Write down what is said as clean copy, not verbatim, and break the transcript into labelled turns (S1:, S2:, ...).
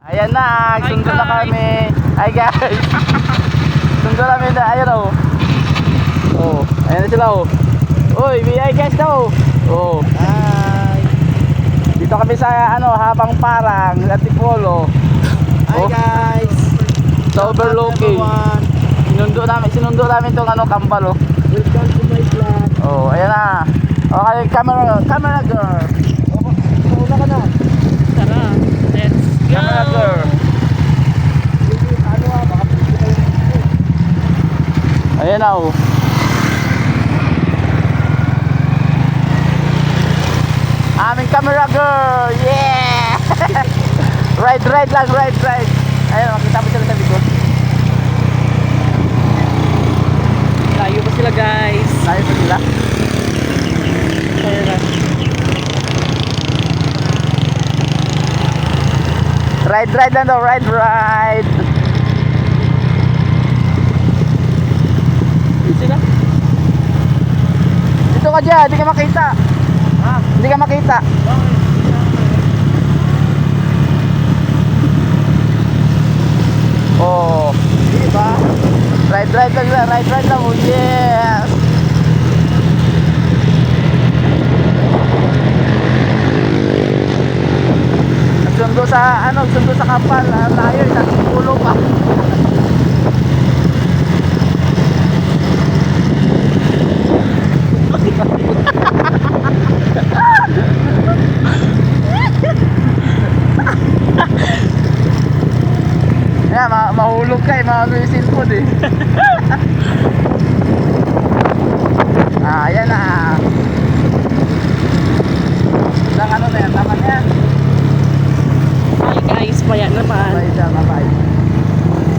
S1: Ayan na, sundo na kami. Hi guys. Sundo namin na, ayan o. Oh, ayan na sila o. Uy, hi guys daw. Oh.
S2: Hi!
S1: Dito kami sa ano, Habang Parang, Antipolo.
S2: Hi guys!
S1: Sa overlooking. Sinundo namin tong ano, Kambal oh.
S2: Welcome to my vlog.
S1: Oh, ayan na. Okay, camera girl.
S2: Mauna ka na.
S3: Tara, let's go!
S1: Camera girl.
S2: Ano baka pwede kayo.
S1: Ayan na oh. Aming camera girl. Yeah! Ride lang, ride. Ayun, makita mo sila sa likod.
S3: Layo pa sila guys.
S1: Tayo pa sila.
S3: Tara.
S1: Ride lang daw, ride.
S3: Sila?
S1: Dito ka dyan, hindi ka makita. Hindi ka makita. Oh,
S2: Di ba?
S1: ride lang. Oh, yes. Sundo sa Kapal, tayo sa Pulo pa. Yeah, mahulog ka eh, mahulog yung cellphone eh. Ayan na. Ilang ano na yan, tama na yan.
S3: Hi guys, paya naman.
S1: Bye.